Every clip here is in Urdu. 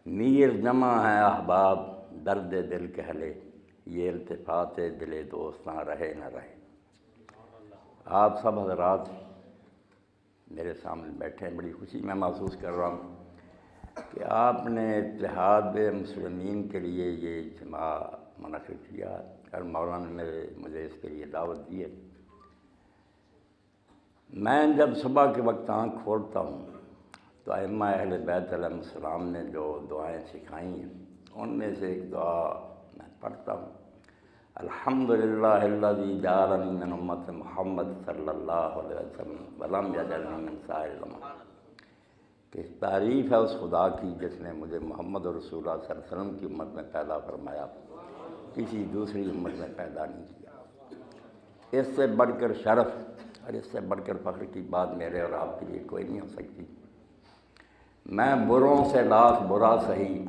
میر جمع ہے احباب درد دل کہلے، یہ التفات دل دوستاں رہے نہ رہے۔ آپ سب حضرات میرے سامنے بیٹھے ہیں، بڑی خوشی میں محسوس کر رہا ہوں کہ آپ نے اتحاد مسلمین کے لیے یہ اجتماع منعقد کیا اور مولانا نے مجھے اس کے لیے دعوت دی ہے۔ میں جب صبح کے وقت آنکھ کھولتا ہوں تو ائمہ اہل بیت علیہ السلام نے جو دعائیں سکھائی ہیں ان میں سے ایک دعا میں پڑھتا ہوں، الحمدللہ الذی جعلنی من امت محمد صلی اللہ علیہ وسلم ولم یجعلنی من سائر الامم، کہ تعریف ہے اس خدا کی جس نے مجھے محمد رسول اللہ صلی اللہ علیہ وسلم کی امت میں پیدا فرمایا، کسی دوسری امت میں پیدا نہیں کیا۔ اس سے بڑھ کر شرف اور اس سے بڑھ کر فخر کی بات میرے اور آپ کے لیے کوئی نہیں ہو سکتی۔ میں بروں سے لاکھ برا سہی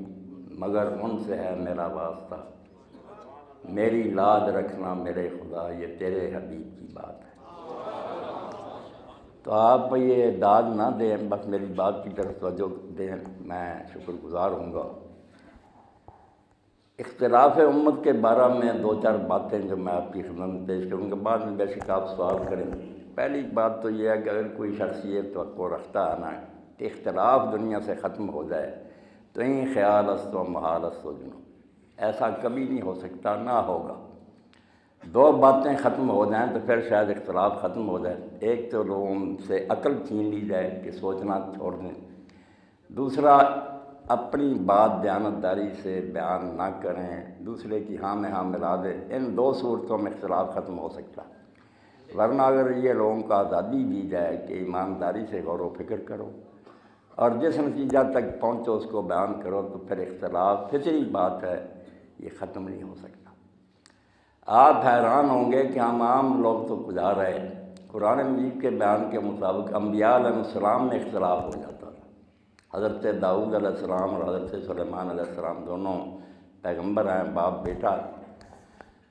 مگر ان سے ہے میرا واسطہ، میری لاج رکھنا میرے خدا یہ تیرے حبیب کی بات ہے۔ تو آپ یہ داد نہ دیں، بس میری بات کی طرف توجہ دیں، میں شکر گزار ہوں گا۔ اختلاف امت کے بارے میں دو چار باتیں جو میں آپ کی خدمت میں پیش کروں گا، بعد میں بے شک آپ سوال کریں۔ پہلی بات تو یہ ہے کہ اگر کوئی شخص یہ توقع رکھتا ہے نا کہ اختلاف دنیا سے ختم ہو جائے تو این خیال است و محال است و جنو، ایسا کبھی نہیں ہو سکتا، نہ ہوگا۔ دو باتیں ختم ہو جائیں تو پھر شاید اختلاف ختم ہو جائے۔ ایک تو لوگوں سے عقل چھین لی جائے کہ سوچنا چھوڑ دیں، دوسرا اپنی بات دیانتداری سے بیان نہ کریں، دوسرے کی ہاں میں ہاں ملا دیں۔ ان دو صورتوں میں اختلاف ختم ہو سکتا، ورنہ اگر یہ لوگوں کو آزادی دی جائے کہ ایمانداری سے غور و فکر کرو اور جس نتیجہ تک پہنچو اس کو بیان کرو، تو پھر اختلاف فطری بات ہے، یہ ختم نہیں ہو سکتا۔ آپ حیران ہوں گے کہ ہم عام لوگ تو گزار رہے ہیں، قرآن مجید کے بیان کے مطابق انبیاء علیہ السلام میں اختلاف ہو جاتا تھا۔ حضرت داؤد علیہ السلام اور حضرت سلیمان علیہ السلام دونوں پیغمبر ہیں، باپ بیٹا۔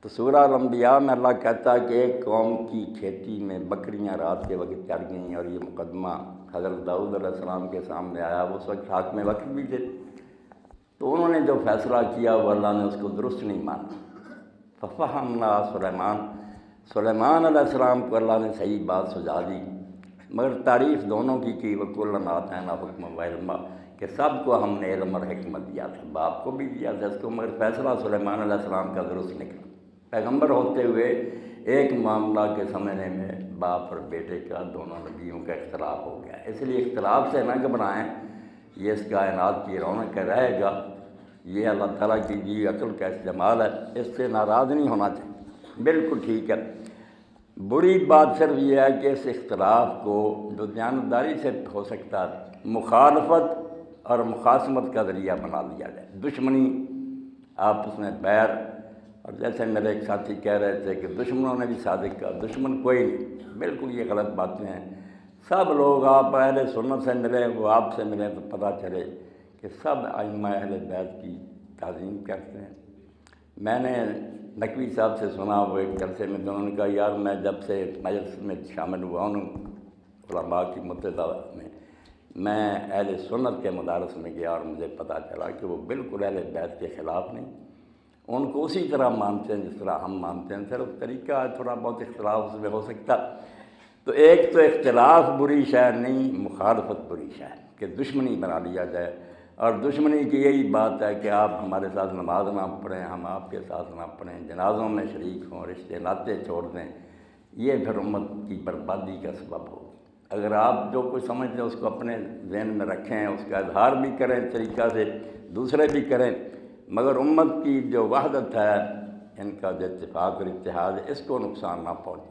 تو سورہ الانبیاء میں اللہ کہتا ہے کہ ایک قوم کی کھیتی میں بکریاں رات کے وقت چر گئیں اور یہ مقدمہ حضرت داؤد علیہ السلام کے سامنے آیا، وہ اس وقت حاکم وقت بھی تھے۔ تو انہوں نے جو فیصلہ کیا وہ اللہ نے اس کو درست نہیں مانا۔ ففہمنا سلیمان علیہ السلام کو اللہ نے صحیح بات سجھا دی، مگر تعریف دونوں کی وَكُلًّا آتَيْنَا حُكْمًا وَعِلْمًا، کہ سب کو ہم نے علم اور حکمت دیا تھا، باپ کو بھی دیا تھا اس کو، مگر فیصلہ سلیمان علیہ السلام کا درست نکلا۔ پیغمبر ہوتے ہوئے ایک معاملہ کے سمجھنے میں باپ اور بیٹے کا، دونوں نبیوں کا اختلاف ہو گیا۔ اس لیے اختلاف سے نہ گھبرائیں، یہ اس کائنات کی رونق رہے گا، یہ اللہ تعالیٰ کی دی عقل کا استعمال ہے، اس سے ناراض نہیں ہونا چاہیے، بالکل ٹھیک ہے۔ بری بات صرف یہ ہے کہ اس اختلاف کو جو دیانتداری سے ہو سکتا ہے مخالفت اور مخاصمت کا ذریعہ بنا لیا جائے، دشمنی آپس میں بیر، اور جیسے میرے ایک ساتھی کہہ رہے تھے کہ دشمنوں نے بھی صادق کہا، دشمن کوئی نہیں، بالکل یہ غلط باتیں ہیں۔ سب لوگ آپ اہل سنت سے ملیں، وہ آپ سے ملیں تو پتہ چلے کہ سب ائمہ اہل بیت کی تعظیم کرتے ہیں۔ میں نے نقوی صاحب سے سنا، وہ ایک جلسے میں انہوں نے کہا یار میں جب سے مجلس میں شامل ہوا ہوں علماء کی متحدہ میں اہل سنت کے مدارس میں گیا اور مجھے پتہ چلا کہ وہ بالکل اہل بیت کے خلاف نہیں، ان کو اسی طرح مانتے ہیں جس طرح ہم مانتے ہیں، صرف طریقہ تھوڑا بہت اختلاف اس میں ہو سکتا۔ تو ایک تو اختلاف بری شے نہیں، مخالفت بری شے ہے کہ دشمنی بنا لیا جائے، اور دشمنی کی یہی بات ہے کہ آپ ہمارے ساتھ نماز نہ پڑھیں، ہم آپ کے ساتھ نہ پڑھیں، جنازوں میں شریک ہوں، رشتے ناطے چھوڑ دیں، یہ پھر امت کی بربادی کا سبب ہوگی۔ اگر آپ جو کچھ سمجھتے ہیں اس کو اپنے ذہن میں رکھیں، اس کا اظہار بھی کریں طریقہ سے، دوسرے بھی کریں، مگر امت کی جو وحدت ہے، ان کا جو اتفاق اور اتحاد ہے، اس کو نقصان نہ پہنچے۔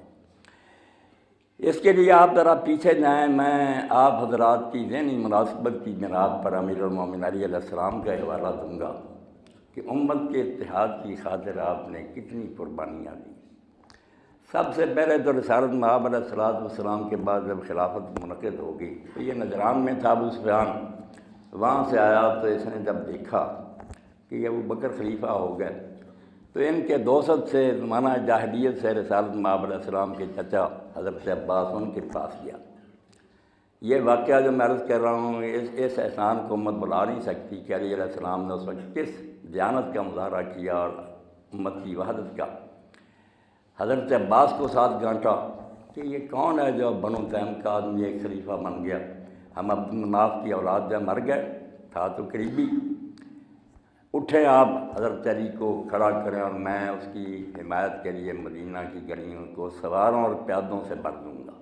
اس کے لیے آپ ذرا پیچھے جائیں، میں آپ حضرات کی ذہنی مناسبت کی بنیاد پر امیر المومنین علی علیہ السلام کا حوالہ دوں گا کہ امت کے اتحاد کی خاطر آپ نے کتنی قربانیاں دی۔ سب سے پہلے تو رسالت مآب علیہ السلام کے بعد جب خلافت منعقد ہوگی تو یہ نجران میں تھا ابو سفیان، وہاں سے آیا تو اس نے جب دیکھا کہ یہ ابو بکر خلیفہ ہو گئے تو ان کے دوست سے زمانہ جاہلیت سے رسالت مآب علیہ السلام کے چچا حضرت عباس ان کے پاس گیا یہ واقعہ جو میں عرض کر رہا ہوں، اس احسان کو امت بلا نہیں سکتی کہ علیہ السلام نے اس وقت کس دیانت کا مظاہرہ کیا اور امت کی وحدت کا۔ حضرت عباس کو ساتھ گانٹا کہ یہ کون ہے جو بنو تیم کا آدمی ایک خلیفہ بن گیا، ہم عبد المناف کی اولاد جب مر گئے، تھا تو قریبی، اٹھیں آپ حضرت علی کو کھڑا کریں اور میں اس کی حمایت کے لیے مدینہ کی گلیوں کو سواروں اور پیادوں سے بھر دوں گا۔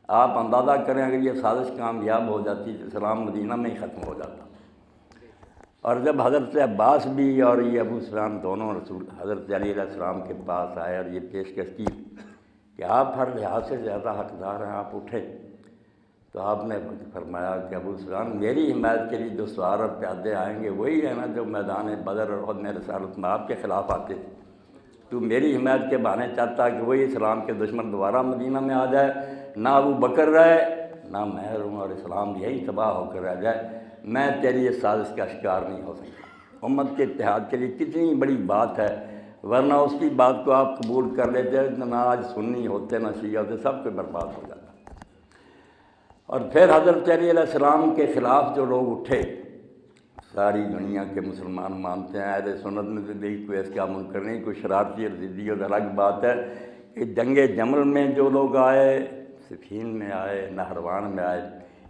آپ اندازہ کریں اگر یہ سازش کامیاب ہو جاتی تو اسلام مدینہ میں ہی ختم ہو جاتا۔ اور جب حضرت عباس بھی اور یہ ابو سفیان دونوں رسول حضرت علی علیہ السلام کے پاس آئے اور یہ پیشکش کی کہ آپ ہر لحاظ سے زیادہ حقدار ہیں، آپ اٹھیں، تو آپ نے فرمایا کہ ابو سفیان میری حمایت کے لیے جو سوار اور پیادے آئیں گے وہی ہے نا جو میدان بدر اور احد میں رسالت میں آپ کے خلاف آتے تھے۔ تو میری حمایت کے بہانے چاہتا کہ وہی اسلام کے دشمن دوبارہ مدینہ میں آ جائے، نہ ابو بکر رہے نہ میں رہوں اور اسلام یہی تباہ ہو کر رہ جائے، میں تیری اس سازش کا شکار نہیں ہو سکتا۔ امت کے اتحاد کے لیے کتنی بڑی بات ہے، ورنہ اس کی بات کو آپ قبول کر لیتے نہ آج سنی ہوتے نہ شیعہ ہوتے، سب کو برباد ہو جاتا۔ اور پھر حضرت علی علیہ السلام کے خلاف جو لوگ اٹھے، ساری دنیا کے مسلمان مانتے ہیں، اہل سنت میں سے بھی کوئی اس کا منکر نہیں، کوئی شرارتی اور ضدی اور الگ بات ہے کہ جنگ جمل میں جو لوگ آئے، صفین میں آئے، نہروان میں آئے،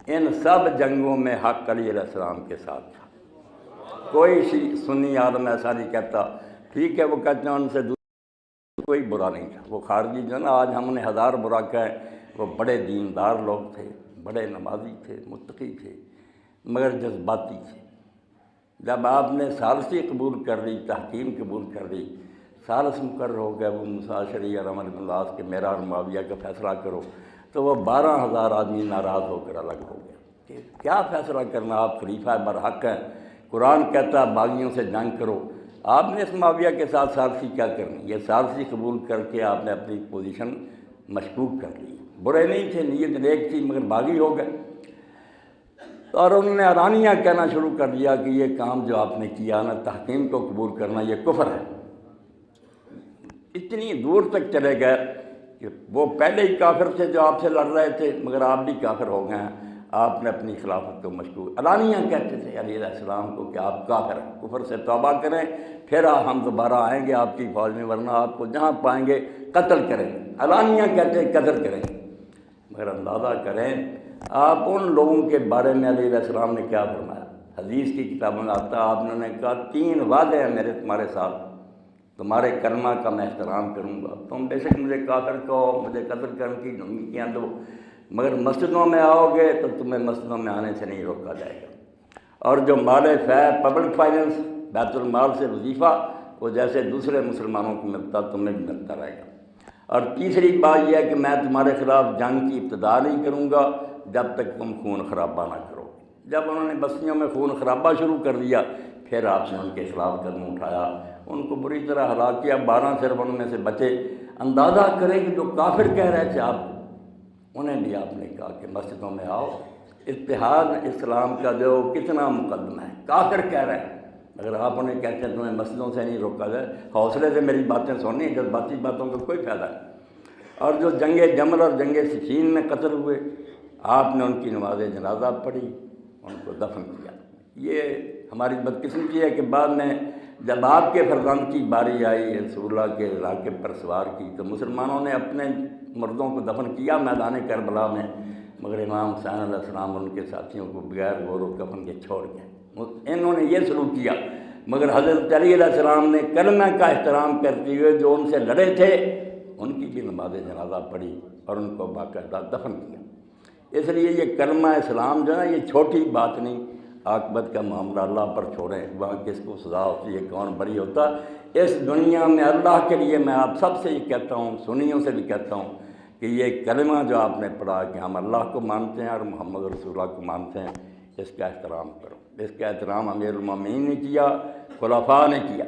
ان سب جنگوں میں حق علی علیہ السلام کے ساتھ تھا۔ کوئی سنی عالم ایسا نہیں کہتا، ٹھیک ہے وہ کہتے ہیں ان سے کوئی برا نہیں تھا، وہ خارجی جو نا آج ہم نے ہزار برا کہیں، وہ بڑے دیندار لوگ تھے، بڑے نمازی تھے، متقی تھے، مگر جذباتی تھے۔ جب آپ نے ثالثی قبول کر لی، تحکیم قبول کر لی، ثالث مقرر ہو گیا وہ مساشری اور عمر بن العاص کے میرا اور معاویہ کا فیصلہ کرو، تو وہ 12,000 آدمی ناراض ہو کر الگ ہو گیا کہ کیا فیصلہ کرنا، آپ خلیفہ برحق ہیں، قرآن کہتا ہے باغیوں سے جنگ کرو، آپ نے اس معاویہ کے ساتھ ثالثی کیا کرنی؟ یہ ثالثی قبول کر کے آپ نے اپنی پوزیشن مشکوک کر لی۔ برے نہیں تھے، نیت نیک تھی، مگر باغی ہو گئے، اور انہوں نے اعلانیہ کہنا شروع کر دیا کہ یہ کام جو آپ نے کیا نا، تحکیم کو قبول کرنا، یہ کفر ہے۔ اتنی دور تک چلے گئے کہ وہ پہلے ہی کافر تھے جو آپ سے لڑ رہے تھے، مگر آپ بھی کافر ہو گئے ہیں، آپ نے اپنی خلافت کو مشکوک اعلانیہ کہتے تھے علی علیہ السلام کو کہ آپ کافر ہیں، کفر سے توبہ کریں، پھر ہم دوبارہ آئیں گے آپ کی فوج میں، ورنہ آپ کو جہاں پائیں گے قتل کریں گے۔ اعلانیہ کہتے ہیں قتل کریں گے، مگر اندازہ کریں آپ ان لوگوں کے بارے میں علیہ السلام نے کیا فرمایا۔ حدیث کی کتابوں میں آتا ہے، آپ نے کہا 3 وعدے ہیں میرے تمہارے ساتھ، تمہارے کلمہ کا میں احترام کروں گا، تم بے شک مجھے کافر کہو، مجھے قتل کرنے کی دھمکیاں دو، مگر مسجدوں میں آؤ گے تو تمہیں مسجدوں میں آنے سے نہیں روکا جائے گا، اور جو مال فے پبلک فائننس بیت المال سے وظیفہ وہ جیسے دوسرے مسلمانوں کو ملتا تمہیں بھی ملتا رہے گا۔ اور تیسری بات یہ ہے کہ میں تمہارے خلاف جنگ کی ابتدا نہیں کروں گا جب تک تم خون خرابہ نہ کرو۔ جب انہوں نے بستیوں میں خون خرابہ شروع کر دیا، پھر آپ نے ان کے خلاف قدم اٹھایا، ان کو بری طرح ہلاک کیا، 12 صرف ان میں سے بچے۔ اندازہ کریں کہ جو کافر کہہ رہے تھے آپ، انہیں بھی آپ نے کہا کہ مسجدوں میں آؤ۔ اتحاد اسلام کا جو کتنا مقدم ہے، کافر کہہ رہے ہیں، اگر آپ انہیں کہتے ہیں تمہیں مسجدوں سے نہیں روکا جائے، حوصلے سے میری باتیں سننی، جذباتی باتوں کا کوئی فائدہ نہیں۔ اور جو جنگ جمل اور جنگ صفین میں قتل ہوئے، آپ نے ان کی نماز جنازہ پڑھی، ان کو دفن کیا۔ یہ ہماری بدقسمتی ہے کہ بعد میں جب آپ کے فرزند کی باری آئی رسول اللہ کے علاقے پر سوار کی، تو مسلمانوں نے اپنے مردوں کو دفن کیا میدان کربلا میں، مگر امام حسین علیہ السلام اور ان کے ساتھیوں کو بغیر غور و کفن کے چھوڑ گئے۔ انہوں نے یہ سلوک کیا، مگر حضرت علی علیہ السلام نے کلمہ کا احترام کرتے ہوئے جو ان سے لڑے تھے ان کی بھی نماز جنازہ پڑھی اور ان کو باقاعدہ دفن کیا۔ اس لیے یہ کلمہ اسلام جو ہے نا، یہ چھوٹی بات نہیں، عاقبت کا معاملہ اللہ پر چھوڑیں، وہاں کس کو سزا ہوتی ہے، کون بری ہوتا۔ اس دنیا میں اللہ کے لیے میں آپ سب سے یہ کہتا ہوں، سنیوں سے بھی کہتا ہوں کہ یہ کلمہ جو آپ نے پڑھا کہ ہم اللہ کو مانتے ہیں اور محمد رسول اللہ کو مانتے ہیں، اس کا احترام کرو۔ اس کا احترام امیر المومنین نے کیا، خلفاء نے کیا۔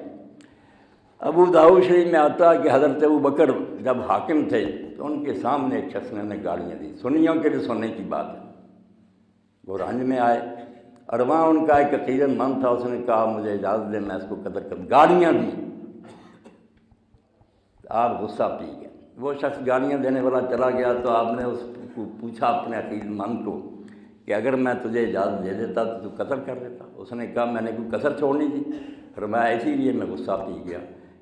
ابو داؤد شریف میں آتا ہے کہ حضرت ابو بکر جب حاکم تھے تو ان کے سامنے ایک شخص نے گالیاں دی، سنیوں کے لیے سننے کی بات ہے۔ وہ رنج میں آئے اور وہاں ان کا ایک عقیدت مند تھا، اس نے کہا مجھے اجازت دے میں اس کو قتل کر، گالیاں دی۔ آپ غصہ پی گئے، وہ شخص گالیاں دینے والا چلا گیا تو آپ نے اس کو پوچھا اپنے عقیل مند کو کہ اگر میں تجھے اجازت دے دیتا تو قتل کر دیتا؟ اس نے کہا میں نے کوئی کسر چھوڑنی تھی، فرمایا اسی لیے میں غصہ پی گیا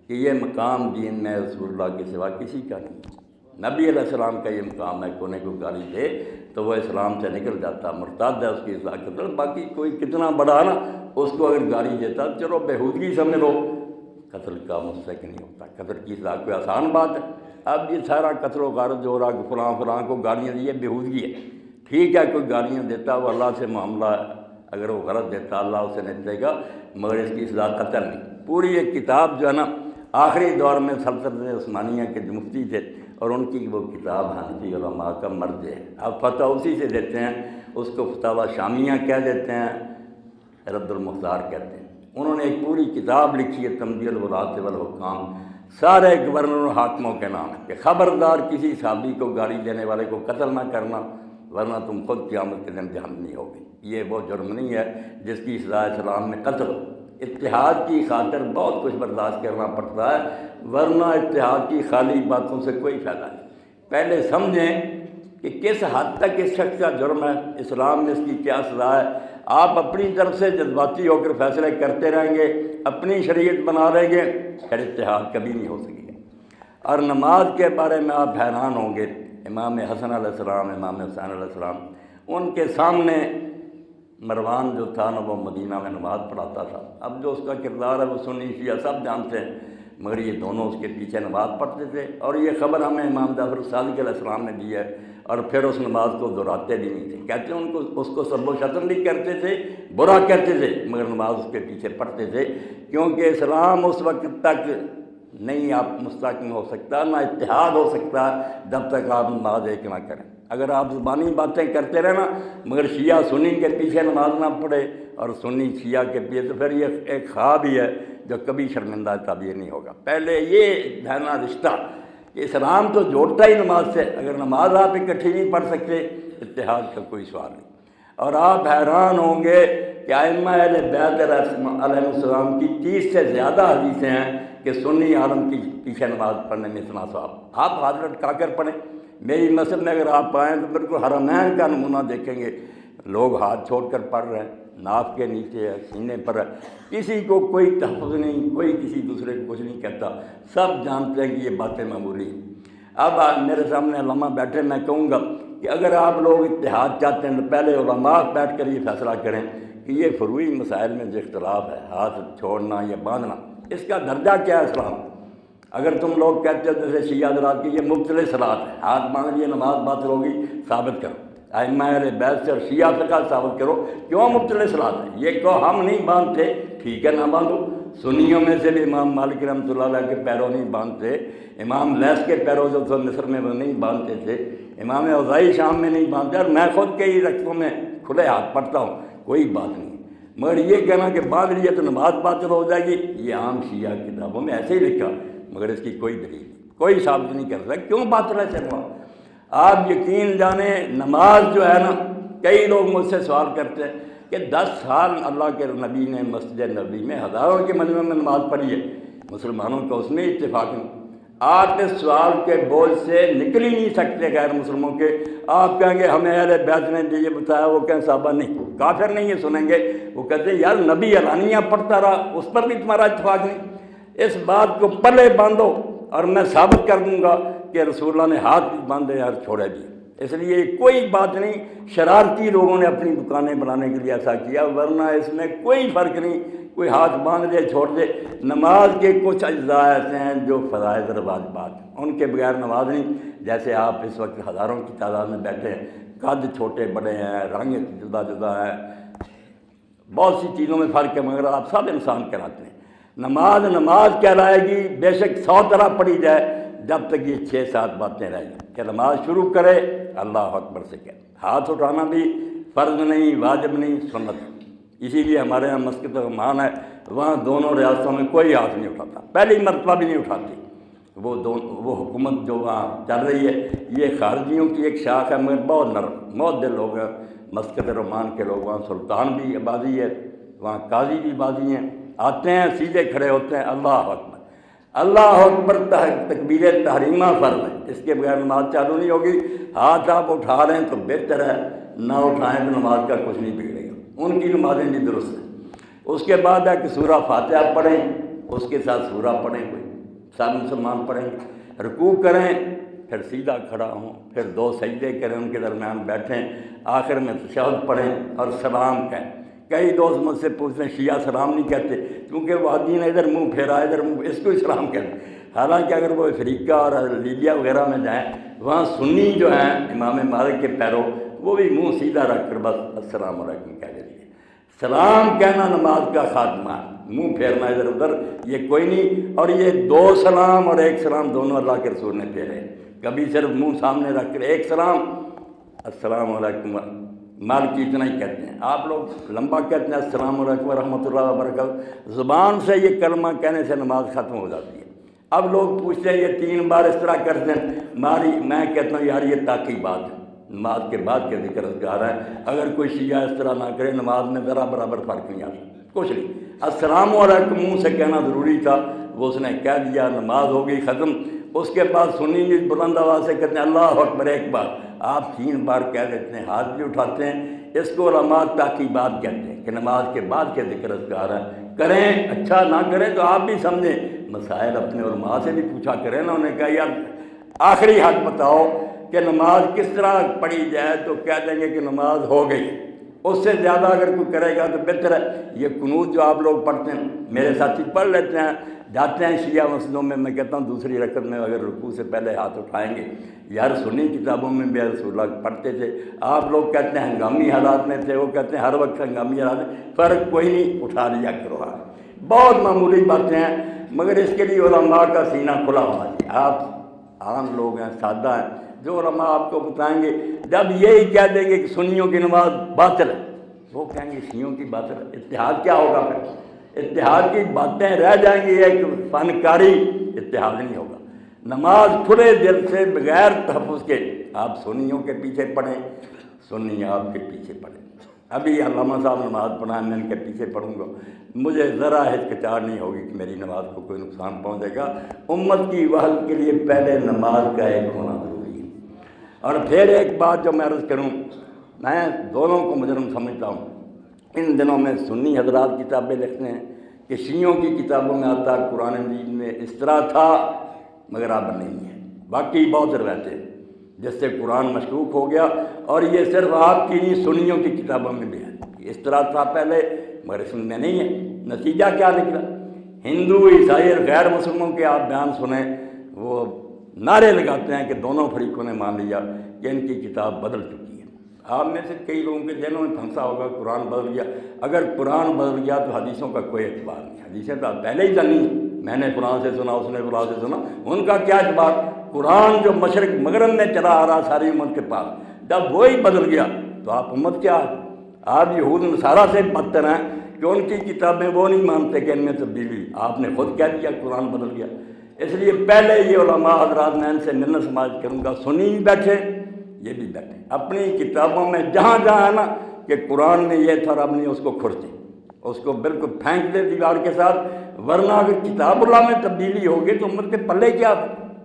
کہ یہ مقام دین میں رسول اللہ کے سوا کسی کا نہیں۔ نبی علیہ السلام کا یہ مقام ہے، کونے کو گالی دے تو وہ اسلام سے نکل جاتا، مرتد ہے، اس کی اصلاح قتل۔ باقی کوئی کتنا بڑا نا، اس کو اگر گالی دیتا چلو بےہودگی سمجھ لو، قتل کا مستحق نہیں ہوتا۔ قتل کی اصلاح کوئی آسان بات ہے؟ اب یہ سارا قتل و غارت جو ہو رہا فلاں فلاں کو گالیاں دی، یہ بےہودگی ہے۔ ٹھیک ہے کوئی گالیاں دیتا وہ اللہ سے معاملہ ہے، اگر وہ غلط دیتا اللہ اسے نہیں دے گا، مگر اس کی اصلاح قتل نہیں۔ پوری ایک کتاب جو ہے نا، آخری دور میں سلطنت عثمانیہ کے جو مفتی تھے اور ان کی وہ کتاب حنفی علماء کا مرج ہے، اب فتح اسی سے دیتے ہیں، اس کو فتاوی شامیہ کہہ دیتے ہیں، رد المختار کہتے ہیں۔ انہوں نے ایک پوری کتاب لکھی ہے تنبیہ الولاۃ والحکام، سارے گورنر و حاکموں کے نام ہے کہ خبردار کسی صحابی کو گالی دینے والے کو قتل نہ کرنا، ورنہ تم خود قیامت کے دن جہنمی ہوگی۔ یہ وہ جرم نہیں ہے جس کی اصلاح اسلام میں قتل ہو۔ اتحاد کی خاطر بہت کچھ برداشت کرنا پڑتا ہے، ورنہ اتحاد کی خالی باتوں سے کوئی فائدہ نہیں۔ پہلے سمجھیں کہ کس حد تک اس شخص کا جرم ہے، اسلام میں اس کی کیا سزا ہے۔ آپ اپنی طرف سے جذباتی ہو کر فیصلے کرتے رہیں گے، اپنی شریعت بنا رہیں گے، پھر اتحاد کبھی نہیں ہو سکے گا۔ اور نماز کے بارے میں آپ حیران ہوں گے، امام حسن علیہ السلام، امام حسین علیہ السلام، ان کے سامنے مروان جو تھا نا وہ مدینہ میں نماز پڑھاتا تھا۔ اب جو اس کا کردار ہے وہ سنی شیعہ سب جانتے ہیں، مگر یہ دونوں اس کے پیچھے نماز پڑھتے تھے، اور یہ خبر ہمیں امام جعفر صادق علیہ السلام نے دی ہے، اور پھر اس نماز کو دہراتے بھی نہیں تھے۔ کہتے ہیں اس کو سب و شتم بھی کرتے تھے، برا کہتے تھے، مگر نماز اس کے پیچھے پڑھتے تھے، کیونکہ اسلام اس وقت تک نہیں آپ مستحکم ہو سکتا، نہ اتحاد ہو سکتا جب تک آپ نماز ایک نہ کریں۔ اگر آپ زبانی باتیں کرتے رہنا مگر شیعہ سنی کے پیچھے نماز نہ پڑھے اور سنی شیعہ کے پیچھے، تو پھر یہ ایک خواب ہی ہے جو کبھی شرمندہ تعبیر نہیں ہوگا۔ پہلے یہ ہے نا رشتہ کہ اسلام تو جوڑتا ہی نماز سے، اگر نماز آپ اکٹھی نہیں پڑھ سکتے اتحاد کا کوئی سوال نہیں۔ اور آپ حیران ہوں گے کہ ائمہ اہل بیت علیہ السلام کی 30 سے زیادہ حدیثیں ہیں کہ سنی عالم کی پیچھے نماز پڑھنے میں اتنا ثواب۔ آپ ہاتھ لٹکا کر پڑھیں، میری مسجد میں اگر آپ آئیں تو بالکل حرمین کا نمونہ دیکھیں گے، لوگ ہاتھ چھوڑ کر پڑھ رہے ہیں، ناف کے نیچے ہے، سینے پر ہے، کسی کو کوئی تحفظ نہیں، کوئی کسی دوسرے کو کچھ نہیں کہتا، سب جانتے ہیں کہ یہ باتیں معمولی ہیں۔ اب میرے سامنے علماء بیٹھے، میں کہوں گا کہ اگر آپ لوگ اتحاد چاہتے ہیں تو پہلے علماء بیٹھ کر یہ فیصلہ کریں کہ یہ فروعی مسائل میں جو اختلاف ہے، ہاتھ چھوڑنا یا باندھنا، اس کا درجہ کیا ہے اسلام۔ اگر تم لوگ کہتے ہو جیسے شیعہ حضرات کی یہ مبطل صلاۃ ہے، ہاتھ باندھ لیے نماز باطل ہوگی، ثابت کرو، ائمہ اہل بیت سے اور شیعہ فقہ ثابت کرو کیوں مبطل صلاۃ ہے۔ یہ کہو ہم نہیں باندھتے، ٹھیک ہے نہ باندھو۔ سنیوں میں سے بھی امام مالک رحمۃ اللہ علیہ کے پیروں نہیں باندھتے، امام لیث کے پیروں جو تھے مصر میں وہ نہیں باندھتے تھے، امام اوزاعی شام میں نہیں باندھتے، اور میں خود کئی رقصوں میں کھلے ہاتھ پڑھتا ہوں، کوئی بات نہیں۔ مگر یہ کہنا کہ باندھ لیے تو نماز باطل ہو جائے گی، یہ عام شیعہ کتابوں میں ایسے ہی لکھا، مگر اس کی کوئی دلیل نہیں، کوئی ثابت نہیں کر سکتا کیوں باطل ہے چلنا۔ آپ یقین جانیں نماز جو ہے نا، کئی لوگ مجھ سے سوال کرتے ہیں کہ 10 سال اللہ کے نبی نے مسجد نبی میں ہزاروں کے مجمع میں نماز پڑھی ہے، مسلمانوں کا اس میں اتفاق نہیں۔ آپ اس سوال کے بوجھ سے نکل ہی نہیں سکتے غیر مسلموں کے۔ آپ کہیں گے ہمیں اہل بیت نے یہ بتایا، وہ کہیں صحابہ نہیں، کافر نہیں یہ سنیں گے، وہ کہتے ہیں یار نبی علانیہ پڑھتا رہا، اس پر بھی تمہارا اتفاق نہیں۔ اس بات کو پلے باندھو اور میں ثابت کر دوں گا کہ رسول اللہ نے ہاتھ بھی باندھے اور چھوڑے بھی۔ اس لیے کوئی بات نہیں، شرارتی لوگوں نے اپنی دکانیں بنانے کے لیے ایسا کیا، ورنہ اس میں کوئی فرق نہیں، کوئی ہاتھ باندھ دے چھوڑ دے۔ نماز کے کچھ اجزاء ایسے ہیں جو فرائض اور واجبات، ان کے بغیر نماز نہیں۔ جیسے آپ اس وقت ہزاروں کی تعداد میں بیٹھے ہیں، قد چھوٹے بڑے ہیں، رنگ جدا جدا ہے، بہت سی چیزوں میں فرق ہے، مگر آپ سب انسان کہلاتے ہیں۔ نماز نماز کہلائے گی بے شک 100 طرح پڑھی جائے، جب تک یہ 6-7 باتیں رہ جائیں کہ نماز شروع کرے اللہ اکبر سے کہ ہاتھ اٹھانا بھی فرض نہیں، واجب نہیں، سنت۔ اسی لیے ہمارے یہاں مسجد رحمان ہے، وہاں دونوں ریاستوں میں کوئی ہاتھ نہیں اٹھاتا، پہلی مرتبہ بھی نہیں اٹھاتی۔ وہ حکومت جو وہاں چل رہی ہے یہ خارجیوں کی ایک شاخ ہے، مگر بہت نرم بہت دل لوگ ہیں مسجد رحمان کے لوگ، وہاں سلطان بھی آبادی ہے، وہاں قاضی بھی آبادی ہیں، آتے ہیں سیدھے کھڑے ہوتے ہیں اللہ اکبر۔ اللہ اکبر تکبیر تحریمہ فرض ہے، اس کے بغیر نماز چالو نہیں ہوگی۔ ہاتھ آپ اٹھا رہے ہیں تو بہتر ہے، نہ اٹھائیں تو نماز کا کچھ نہیں بگڑے گا، ان کی نمازیں بھی درست ہیں۔ اس کے بعد ہے کہ سورہ فاتحہ پڑھیں، اس کے ساتھ سورہ پڑھیں، کوئی سب مسلمان پڑھیں، رکوع کریں، پھر سیدھا کھڑا ہوں، پھر 2 سجدے کریں، ان کے درمیان بیٹھیں، آخر میں تشہد پڑھیں اور سلام کہیں۔ کئی دوست مجھ سے پوچھتے ہیں شیعہ سلام نہیں کہتے کیونکہ وہ آدمی نے ادھر منہ پھیرا ادھر منہ، اس کو اسلام کہتے ہیں۔ حالانکہ اگر وہ افریقہ اور لیبیا وغیرہ میں جائیں، وہاں سنی جو ہیں امام مالک کے پیرو، وہ بھی منہ سیدھا رکھ کر بس السلام علیکم کہہ دیتے ہیں۔ سلام کہنا نماز کا خاتمہ ہے، منہ پھیرنا ادھر ادھر یہ کوئی نہیں۔ اور یہ 2 سلام اور 1 سلام دونوں اللہ کے رسول نے پھیرے، کبھی صرف منہ سامنے رکھ کر 1 سلام السلام علیکم، مالکی اتنا ہی کہتے ہیں، آپ لوگ لمبا کہتے ہیں السلام علیکم ورحمۃ اللہ وبرکاتہ۔ زبان سے یہ کلمہ کہنے سے نماز ختم ہو جاتی ہے۔ اب لوگ پوچھتے ہیں یہ 3 بار اس طرح کرتے ہیں، میں کہتا ہوں یار یہ تاکی بات ہے، نماز کے بعد کے ذکر اذکار ہے، اگر کوئی شیعہ اس طرح نہ کرے نماز میں ذرا برابر فرق نہیں آتا، کچھ نہیں۔ السلام علیکم منہ سے کہنا ضروری تھا، وہ اس نے کہہ دیا، نماز ہو گئی ختم۔ اس کے بعد سنی جی بلند آواز سے کہتے ہیں اللہ اکبر 1 بار، آپ 3 بار کہہ دیتے ہیں، ہاتھ بھی اٹھاتے ہیں۔ اس کو علماء تاکیبات کہتے ہیں کہ نماز کے بعد کے ذکر اذکار ہے، کریں، اچھا نہ کریں تو آپ بھی سمجھیں۔ مسائل اپنے علماء سے بھی پوچھا کریں نا، انہوں نے کہا یار آخری حد بتاؤ کہ نماز کس طرح پڑھی جائے، تو کہہ دیں گے کہ نماز ہو گئی۔ اس سے زیادہ اگر کوئی کرے گا تو بہتر ہے۔ یہ قنوت جو آپ لوگ پڑھتے ہیں، میرے ساتھی پڑھ لیتے ہیں، جاتے ہیں شیعہ مسجدوں میں کہتا ہوں دوسری رکعت میں اگر رکوع سے پہلے ہاتھ اٹھائیں گے، یار سنی کتابوں میں بھی رسول اللہ پڑھتے تھے، آپ لوگ کہتے ہیں ہنگامی حالات میں تھے، وہ کہتے ہیں ہر وقت ہنگامی حالات میں، فرق کوئی نہیں، اٹھا لیا کرو ہاتھ۔ بہت معمولی باتیں ہیں، مگر اس کے لیے علماء کا سینہ کھلا ہونا چاہیے۔ آپ عام لوگ ہیں، سادہ ہیں، جو علماء آپ کو بتائیں گے، جب یہی کہہ دیں گے کہ سنیوں کی نماز باطل ہے، وہ کہیں گے شیعوں کی باطل ہے، اتحاد کیا ہوگا پھر؟ اتحاد کی باتیں رہ جائیں گی، ایک فنکاری، اتحاد نہیں ہوگا۔ نماز کھلے دل سے بغیر تحفظ کے آپ سنیوں کے پیچھے پڑھیں، سنی آپ کے پیچھے پڑھیں۔ ابھی علامہ صاحب نماز پڑھائیں، میں ان کے پیچھے پڑھوں گا، مجھے ذرا ہچکچاہٹ نہیں ہوگی کہ میری نماز کو کوئی نقصان پہنچے گا۔ امت کی وحدت کے لیے پہلے نماز کا ایک ہونا ضروری ہے۔ اور پھر ایک بات جو میں عرض کروں، میں دونوں کو مجرم سمجھتا ہوں۔ ان دنوں میں سنی حضرات کتابیں لکھتے ہیں کہ شیعوں کی کتابوں میں آتا ہے قرآن مجید میں اس طرح تھا، مگر اب نہیں ہے۔ باقی بہت روایتیں جس سے قرآن مشکوک ہو گیا، اور یہ صرف آپ کی نہیں سنیوں کی کتابوں میں بھی ہے، اس طرح تھا پہلے مگر اس میں نہیں ہے۔ نتیجہ کیا نکلا؟ ہندو، عیسائی اور غیر مسلموں کے آپ بیان سنیں، وہ نعرے لگاتے ہیں کہ دونوں فریقوں نے مان لیا کہ ان کی کتاب بدل چکی ہے۔ آپ میں سے کئی لوگوں کے ذہنوں میں پھنسا ہوگا قرآن بدل گیا۔ اگر قرآن بدل گیا تو حدیثوں کا کوئی اعتبار نہیں، حدیثیں تو پہلے ہی جانی، میں نے فلاں سے سنا، اس نے فلاں سے سنا، ان کا کیا اعتبار؟ قرآن جو مشرق مغرب میں چلا آ رہا ساری امت کے پاس، جب وہی بدل گیا تو آپ امت کیا ہے؟ آپ یہود نصارہ سے بدتر ہیں کہ ان کی کتابیں وہ نہیں مانتے کہ ان میں تبدیلی، آپ نے خود کہہ دیا قرآن بدل گیا۔ اس لیے پہلے یہ علماء حضرات میں ان سے منت سماج کروں گا، سنی بھی بیٹھے، یہ بھی بیٹھے اپنی کتابوں میں جہاں جہاں ہے نا کہ قرآن میں یہ تھا، رب نے اس کو کھرچے، اس کو بالکل پھینک دے دیوار کے ساتھ، ورنہ اگر کتاب اللہ میں تبدیلی ہوگی تو امت کے پلے کیا؟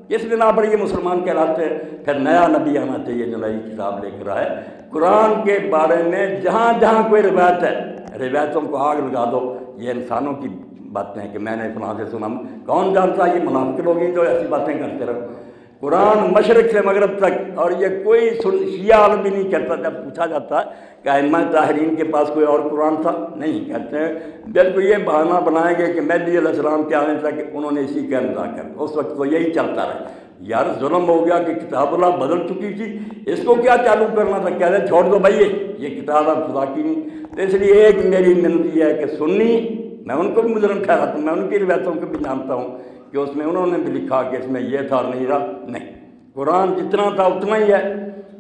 اس بنا پر یہ مسلمان کہلاتے ہیں۔ پھر نیا نبی آنا چاہیے جو نئی کتاب لے کر آئے۔ قرآن کے بارے میں جہاں جہاں کوئی روایت ہے، روایتوں کو آگ لگا دو، یہ انسانوں کی باتیں ہیں کہ میں نے فلاں سے سنا، کون جانتا؟ یہ منافق لوگ ہیں جو ایسی باتیں کرتے رہے۔ قرآن مشرق سے مغرب تک، اور یہ کوئی شیعہ عالم بھی نہیں کرتا۔ جب پوچھا جاتا ہے کہ ائمہ طاہرین کے پاس کوئی اور قرآن تھا، نہیں کہتے ہیں، بالکل یہ بہانہ بنائیں گے کہ مہدی علیہ السلام کے آنے تک انہوں نے اسی کا انتظار کر، اس وقت تو یہی چلتا رہا۔ یار ظلم ہو گیا کہ کتاب اللہ بدل چکی تھی، اس کو کیا چالو کرنا تھا؟ کہہ دیں چھوڑ دو بھائی، یہ کتاب اب خدا کی نہیں۔ تو اس لیے ایک میری منت یہ ہے کہ سنی، میں ان کو بھی مجرم ٹھہراتا ہوں، میں ان کی روایتوں کو بھی جانتا ہوں کہ اس میں انہوں نے بھی لکھا کہ اس میں یہ تھا اور نہیں رہا، نہیں، قرآن جتنا تھا اتنا ہی ہے،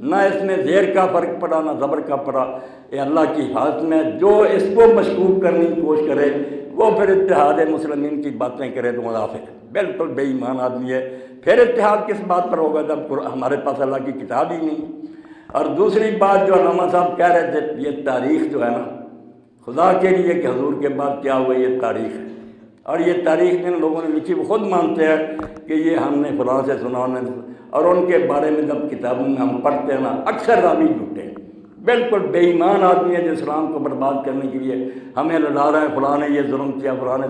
نہ اس میں زیر کا فرق پڑا نہ زبر کا پڑا۔ یہ اللہ کی حالت میں جو اس کو مشکوک کرنے کی کوشش کرے وہ پھر اتحاد مسلمین کی باتیں کرے تو منافق ہے، بالکل بے ایمان آدمی ہے۔ پھر اتحاد کس بات پر ہوگا جب ہمارے پاس اللہ کی کتاب ہی نہیں۔ اور دوسری بات جو علامہ صاحب کہہ رہے تھے، یہ تاریخ جو ہے نا، خدا کے لیے کہ حضور کے بعد کیا ہوا، یہ تاریخ ہے، اور یہ تاریخ جن لوگوں نے لکھی وہ خود مانتے ہیں کہ یہ ہم نے فلاں سے سنا، اور ان کے بارے میں جب کتابوں میں ہم پڑھتے ہیں نا، اکثر راوی جھوٹے ہیں، بالکل بے ایمان آدمی ہے جو اسلام کو برباد کرنے کے لیے ہمیں لڑا رہے ہیں، فلاں نے یہ ظلم کیا، فلاں نے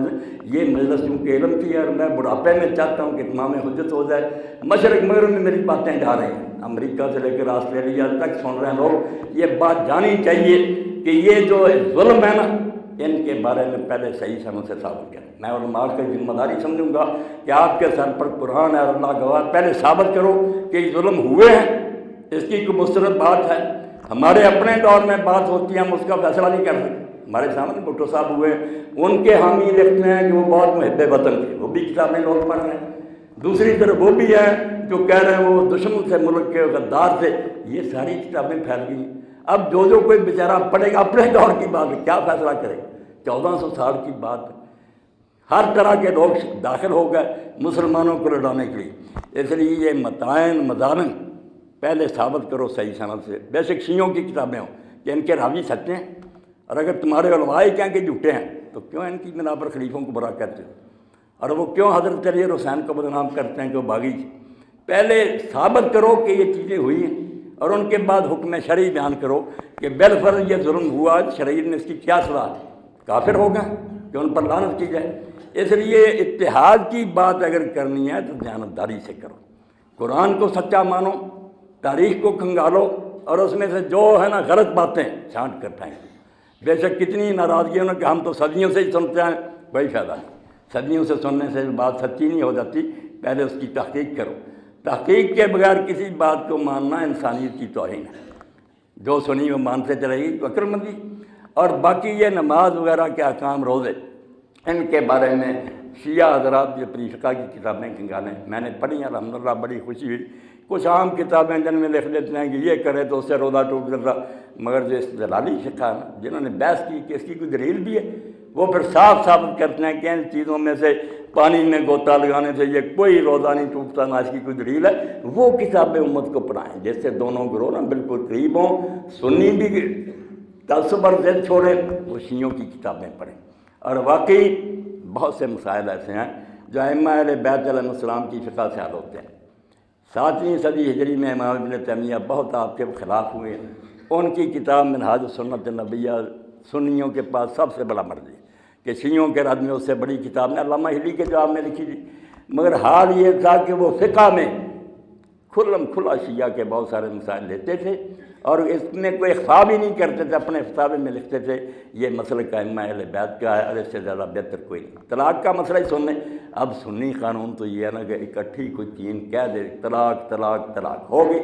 یہ مجلس کیونکہ علم کی ہے، اور میں بڑھاپے میں چاہتا ہوں کہ اتمام حجت ہو جائے، مشرق مغرب میں میری باتیں جا رہی ہیں، امریکہ سے لے کر آسٹریلیا تک سن رہے ہیں لوگ، یہ بات جانی چاہیے کہ یہ جو ظلم ہے نا، ان کے بارے میں پہلے صحیح سمجھ سے ثابت کریں۔ میں علماء کی ذمہ داری سمجھوں گا کہ آپ کے سر پر قرآن ہے اور اللہ گواہ، پہلے ثابت کرو کہ یہ ظلم ہوئے ہیں، اس کی کوئی مستند بات ہے۔ ہمارے اپنے دور میں بات ہوتی ہے، ہم اس کا فیصلہ نہیں کر سکتے۔ ہمارے سامنے بھٹو صاحب ہوئے، ان کے حامی لکھتے ہیں کہ وہ بہت محب وطن تھے، وہ بھی کتابیں لوگ پڑھ رہے ہیں۔ دوسری طرف وہ بھی ہے جو کہہ رہے ہیں وہ دشمن سے، ملک کے غدار سے، یہ ساری کتابیں پھیل گئی۔ اب جو کوئی بیچارہ پڑھے گا اپنے دور کی بات ہے، کیا فیصلہ کرے؟ 1400 سال کی بات ہے، ہر طرح کے لوگ داخل ہو گئے مسلمانوں کو لڑانے کے لیے۔ اس لیے یہ متائن مظالم پہلے ثابت کرو صحیح سند سے، بے شک شیعوں کی کتابیں ہوں کہ ان کے راوی سچے ہیں، اور اگر تمہارے علماء ہی کہیں کہ جھوٹے ہیں تو کیوں ان کی بنا پر خلیفوں کو برا کرتے ہو، اور وہ کیوں حضرت علی اور حسین کو بدنام کرتے ہیں کہ وہ باغی تھے؟ پہلے ثابت کرو کہ یہ چیزیں ہوئی ہیں، اور ان کے بعد حکم شرعی بیان کرو کہ بالفرض یہ ظلم ہوا، شریعت نے اس کی کیا صلاح ہے؟ کافر ہو گئے کہ ان پر لعنت کی جائے۔ اس لیے اتحاد کی بات اگر کرنی ہے تو دیانتداری سے کرو، قرآن کو سچا مانو، تاریخ کو کھنگالو، اور اس میں سے جو ہے نا غلط باتیں چھانٹ کر پھینکو۔ بے شک کتنی ناراضگی ہے کہ ہم تو صدیوں سے ہی سنتے ہیں، کوئی فائدہ نہیں، صدیوں سے سننے سے بات سچی نہیں ہو جاتی، پہلے اس کی تحقیق کرو۔ تحقیق کے بغیر کسی بات کو ماننا انسانیت کی توہین ہے، جو سنی وہ مانتے چلے گی تو عقل مندی۔ اور باقی یہ نماز وغیرہ کے احکام، روزے، ان کے بارے میں شیعہ حضرات جو اپنی فقہ کی کتابیں کنگالیں، میں نے پڑھی ہیں الحمدللہ، بڑی خوشی ہوئی۔ کچھ عام کتابیں جن میں لکھ دیتے ہیں کہ یہ کرے تو اس سے روزہ ٹوٹ جاتا، مگر جو استدلالی فقہ ہے جنہوں نے بحث کی کہ اس کی کوئی دلیل بھی ہے، وہ پھر صاف ثابت کرتے ہیں کہ ان چیزوں میں سے پانی میں غوطہ لگانے سے یہ کوئی روزہ نہیں ٹوٹتا، نہ اس کی کوئی دلیل ہے۔ وہ کتابیں امت کو پڑھائیں جس سے دونوں گروہ نا بالکل قریب ہوں، سنی بھی تعصب اور ضد چھوڑیں، وہ شیعوں کی کتابیں پڑھیں۔ اور واقعی بہت سے مسائل ایسے ہیں جو ائمہ اہل بیت علیہ السلام کی فقہ سے حل ہوتے ہیں۔ 7ویں صدی ہجری میں امام ابن تیمیہ بہت آپ کے خلاف ہوئے، ان کی کتاب منہاج السنۃ النبویہ سنیوں کے پاس سب سے بڑا مرجع، کہ شیعوں کے رد میں اس سے بڑی کتاب نے علامہ ہلی کے جواب میں لکھی تھی، مگر حال یہ تھا کہ وہ فقہ میں کھلم کھلا شیعہ کے بہت سارے مسائل لیتے تھے، اور اس میں کوئی اخفا بھی نہیں کرتے تھے، اپنے فتاوے میں لکھتے تھے یہ مسلک ائمہ اہل بیت کا ہے اور اس سے زیادہ بہتر کوئی نہیں۔ طلاق کا مسئلہ ہی سن لیں، اب سنی قانون تو یہ ہے نا کہ اکٹھی کوئی تین کہہ دے طلاق طلاق طلاق ہوگی،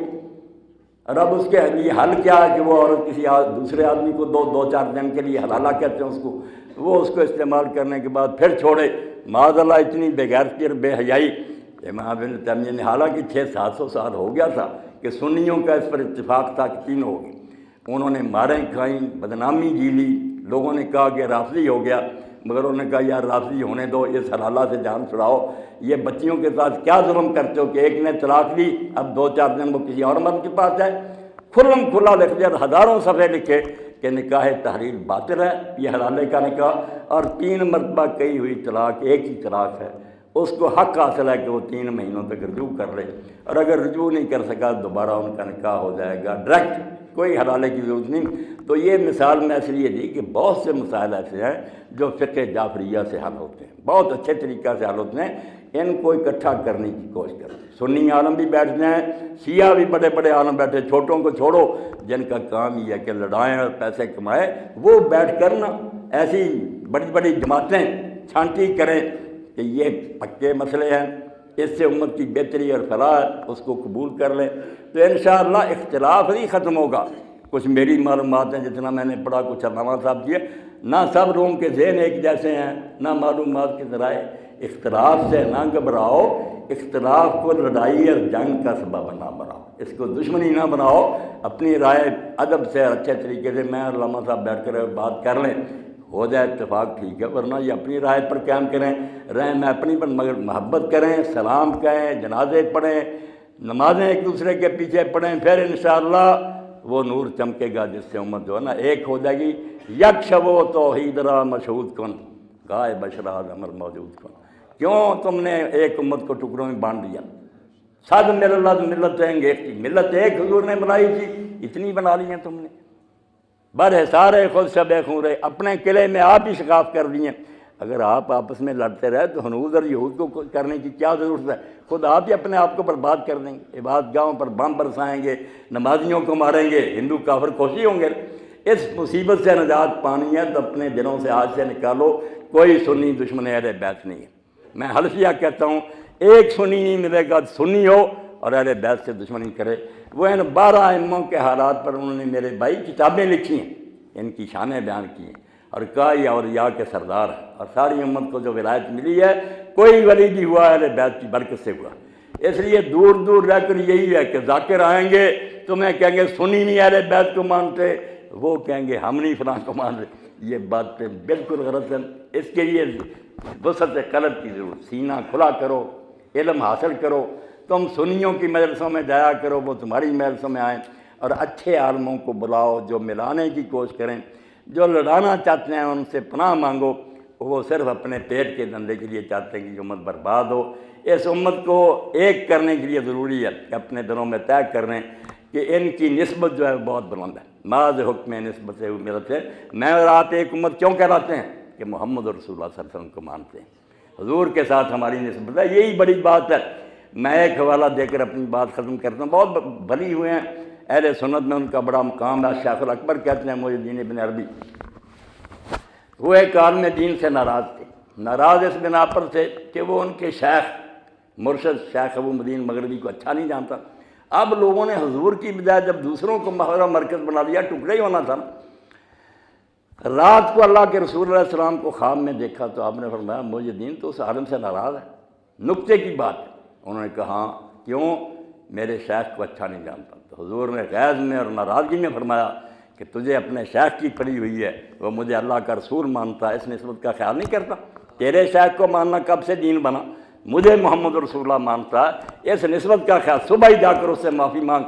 اور اب اس کے لیے حل کیا ہے کہ وہ عورت کسی دوسرے آدمی کو دو چار دن کے لیے حلالہ کہتے ہیں اس کو، وہ اس کو استعمال کرنے کے بعد پھر چھوڑے، معاذ اللہ اتنی بے غیرتی اور بے حیائی۔ امام ابن تیمیہ نے حالانکہ 600-700 سال ہو گیا تھا کہ سنیوں کا اس پر اتفاق تھا کہ تین ہوگی، انہوں نے ماریں کھائیں، بدنامی جیلی، لوگوں نے کہا کہ رافضی ہو گیا، مگر انہوں نے کہا یار رافضی ہونے دو، اس حلالہ سے جان چھڑاؤ، یہ بچیوں کے ساتھ کیا ظلم کرتے ہو کہ ایک نے طلاق دی اب 2-4 دن وہ کسی اور مرد کے پاس جائے۔ کھلم کھلا لکھ دیا، ہزاروں صفحے لکھے کہ نکاح تحلیل باطل ہے، یہ حلالے کا نکاح، اور 3 مرتبہ کہی ہوئی طلاق ایک ہی طلاق ہے، اس کو حق حاصل ہے کہ وہ 3 مہینوں تک رجوع کر لے، اور اگر رجوع نہیں کر سکا دوبارہ ان کا نکاح ہو جائے گا ڈائریکٹ، کوئی حلالے کی ضرورت نہیں۔ تو یہ مثال میں اس لیے دی کہ بہت سے مسائل ایسے ہیں جو فقہ جعفریہ سے حل ہوتے ہیں، بہت اچھے طریقہ سے حل ہوتے ہیں، ان کو اکٹھا کرنے کی کوشش کریں۔ سنی عالم بھی بیٹھتے ہیں، شیعہ بھی بڑے بڑے عالم بیٹھے، چھوٹوں کو چھوڑو جن کا کام یہ ہے کہ لڑائیں اور پیسے کمائے، وہ بیٹھ کر نا ایسی بڑی بڑی جماعتیں چھانٹی کریں کہ یہ پکے مسئلے ہیں، اس سے امت کی بہتری اور فلاح ہے، اس کو قبول کر لیں، تو انشاءاللہ اختلاف نہیں ختم ہوگا۔ کچھ میری معلومات ہیں جتنا میں نے پڑھا، کچھ علامہ صاحب کی ہے، نہ سب لوگوں کے ذہن ایک جیسے ہیں، نہ معلومات کے ذرائع، اختلاف سے نہ گھبراؤ، اختلاف کو لڑائی اور جنگ کا سبب نہ بناؤ، اس کو دشمنی نہ بناؤ، اپنی رائے ادب سے اچھے طریقے سے میں اور علامہ صاحب بیٹھ کر بات کر لیں، ہو جائے اتفاق ٹھیک ہے، ورنہ یہ اپنی رائے پر قائم کریں، رہیں میں اپنی پر، مگر محبت کریں، سلام کہیں، جنازے پڑھیں، نمازیں ایک دوسرے کے پیچھے پڑھیں، پھر انشاءاللہ وہ نور چمکے گا جس سے امت جو ہے نا ایک ہو جائے گی۔ یک شب و توحید را مشہود کن، بقائے بشراد عمر موجود کن، کیوں تم نے ایک امت کو ٹکڑوں میں بانٹ دیا؟ سب ملت ایک تھی، ملت ایک حضور نے بنائی تھی، اتنی بنا لی ہیں تم نے، بر سارے خود شب خورے، اپنے قلعے میں آپ ہی شکاف کر دیے۔ اگر آپ آپس میں لڑتے رہے تو ہنوز اور یہود کو کرنے کی کیا ضرورت ہے؟ خود آپ ہی اپنے آپ کو برباد کر دیں گے، عبادت گاہوں پر بم برسائیں گے، نمازیوں کو ماریں گے، ہندو کافر خوشی ہوں گے۔ اس مصیبت سے نجات پانی ہے تو اپنے دلوں سے آج سے نکالو، کوئی سنی دشمن اہل بیت نہیں ہے۔ میں حلفیہ کہتا ہوں ایک سنی نہیں ملے گا، سنی ہو اور اہل بیت سے دشمنی کرے۔ وہ ان 12 ائموں کے حالات پر انہوں نے میرے بھائی کتابیں لکھی ہیں، ان کی شانیں بیان کی ہیں، اور کہا یہ اولیاء کے سردار ہیں، اور ساری امت کو جو ولایت ملی ہے کوئی ولی بھی ہوا اہل بیت کی برکت سے ہوا۔ اس لیے دور دور رہ کر یہی ہے کہ ذاکر آئیں گے تمہیں کہیں گے سنی نہیں اہل بیت کو مانتے، وہ کہیں گے ہم نہیں فلاں کو مان رہے۔ یہ بات پہ بالکل غلط ہے۔ اس کے لیے وسعت قلب کی ضرورت، سینہ کھلا کرو، علم حاصل کرو، تم سنیوں کی مجلسوں میں جایا کرو، وہ تمہاری مجلسوں میں آئیں، اور اچھے عالموں کو بلاؤ جو ملانے کی کوشش کریں، جو لڑانا چاہتے ہیں ان سے پناہ مانگو، وہ صرف اپنے پیٹ کے دھندے کے لیے چاہتے ہیں کہ امت برباد ہو۔ اس امت کو ایک کرنے کے لیے ضروری ہے کہ اپنے دلوں میں طے کر لیں کہ ان کی نسبت جو ہے بہت بلند ہے، ماذ حکم نسبت سے ملت ہے۔ میں اور آپ ایک امت کیوں کہلاتے ہیں؟ کہ محمد رسول اللہ صلی اللہ علیہ وسلم کو مانتے ہیں، حضور کے ساتھ ہماری نسبت ہے، یہی بڑی بات ہے۔ میں ایک حوالہ دے کر اپنی بات ختم کرتا ہوں، بہت بھلی ہوئے ہیں اہل سنت میں، ان کا بڑا مقام ہے۔ شیخ الاکبر کہتے ہیں محی الدین ابن عربی، وہ ایک عالم دین سے ناراض تھے، ناراض اس بنا پر تھے کہ وہ ان کے شیخ مرشد شیخ ابو مدین مغربی کو اچھا نہیں جانتا۔ اب لوگوں نے حضور کی بجائے جب دوسروں کو محور مرکز بنا لیا، ٹکڑے ہی ہونا تھا۔ رات کو اللہ کے رسول علیہ السلام کو خواب میں دیکھا تو آپ نے فرمایا محی الدین تو اس عالم سے ناراض ہے، نکتے کی بات ہے۔ انہوں نے کہا ہاں کیوں؟ میرے شیخ کو اچھا نہیں جانتا۔ تو حضور نے غیظ میں اور ناراضگی میں فرمایا کہ تجھے اپنے شیخ کی پڑی ہوئی ہے، وہ مجھے اللہ کا رسول مانتا ہے، اس نسبت کا خیال نہیں کرتا۔ تیرے شیخ کو ماننا کب سے دین بنا؟ مجھے محمد رسول اللہ مانتا ہے، اس نسبت کا خیال، صبح ہی جا کر اس سے معافی مانگ،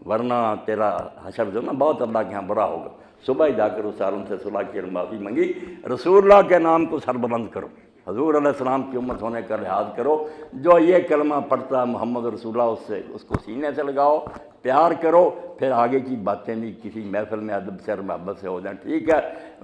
ورنہ تیرا حشر جو نا بہت اللہ کے ہاں برا ہوگا۔ صبح ہی جا کر اس عالم سے صلح کی اور معافی منگی، رسول اللہ کے نام کو سر بلند کرو، حضور علیہ السلام کی امت ہونے کا لحاظ کرو، جو یہ کلمہ پڑھتا ہے محمد رسول اللہ، اس کو سینے سے لگاؤ، پیار کرو، پھر آگے کی باتیں بھی کسی محفل میں ادب سے اور محبت سے ہو جائیں، ٹھیک ہے،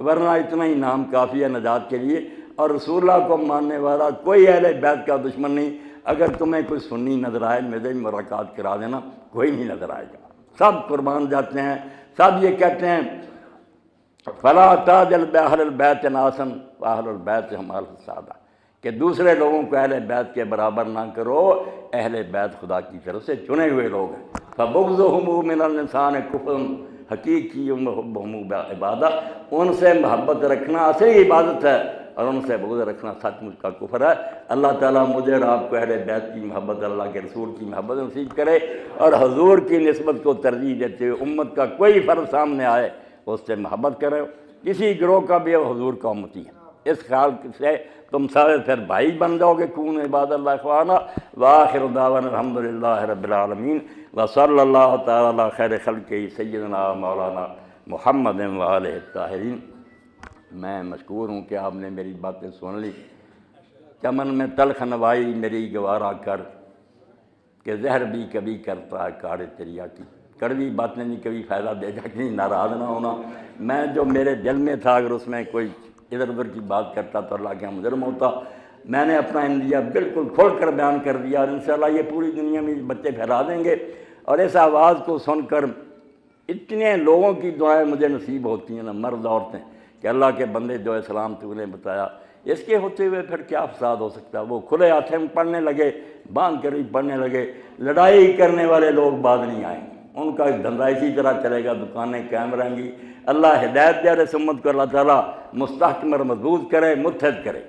ورنہ اتنا ہی نام کافی ہے نجات کے لیے۔ اور رسول اللہ کو ماننے والا کوئی اہل بیت کا دشمن نہیں۔ اگر تمہیں کوئی سنی نظر آئے میرے ملاقات کرا دینا، کوئی نہیں نظر آئے گا، سب قربان جاتے ہیں، سب یہ کہتے ہیں فلا تاجل باہل البیت ناسن واہل البیت ہم السادہ، کہ دوسرے لوگوں کو اہل بیت کے برابر نہ کرو، اہل بیت خدا کی طرف سے چنے ہوئے لوگ ہیں۔ فبغضهم من الانسان کفر حقیقی محبهم عبادہ، ان سے محبت رکھنا اصلی عبادت ہے، اور ان سے بغض رکھنا سچ مچ کا کفر ہے۔ اللہ تعالیٰ مجھے اور آپ کو اہل بیت کی محبت، اللہ کے رسول کی محبت نصیب کرے، اور حضور کی نسبت کو ترجیح دیتے ہوئے امت کا کوئی فرد سامنے آئے اس سے محبت کرے، کسی گروہ کا بھی حضور کا امتی ہے، اس خیال سے تم سارے پھر بھائی بن جاؤ گے۔ کون عباد اللہ اخوانا، وآخر دعوانا الحمدللہ رب العالمین، وصلی اللہ تعالی علی خیر خلقہ سیدنا مولانا محمد وآلہ الطاہرین۔ میں مشکور ہوں کہ آپ نے میری باتیں سن لی۔ چمن میں تلخ نوائی میری گوارا کر، کہ زہر بھی کبھی کرتا ہے کاڑے تریا کی، کڑوی باتیں نہیں کبھی فائدہ دے جا کہ ناراض نہ ہونا۔ میں جو میرے دل میں تھا اگر اس میں کوئی ادھر ادھر کی بات کرتا تو اللہ کے یہاں مجرم ہوتا۔ میں نے اپنا اندیہ بالکل کھول کر بیان کر دیا، اور انشاءاللہ یہ پوری دنیا میں بچے پھیلا دیں گے، اور اس آواز کو سن کر اتنے لوگوں کی دعائیں مجھے نصیب ہوتی ہیں نا، مرد عورتیں، کہ اللہ کے بندے جو اسلام تو انہیں بتایا، اس کے ہوتے ہوئے پھر کیا فساد ہو سکتا ہے؟ وہ کھلے ہاتھیں پڑھنے لگے، باندھ کر ہی پڑھنے لگے، لڑائی کرنے والے لوگ بعد نہیں آئیں گے، ان کا دھندا اسی طرح چلے گا، دکانیں قائم رہیں گی۔ اللہ ہدایت دے، اس امت کو اللہ تعالیٰ مستحکم اور مضبوط کرے، متحد کرے۔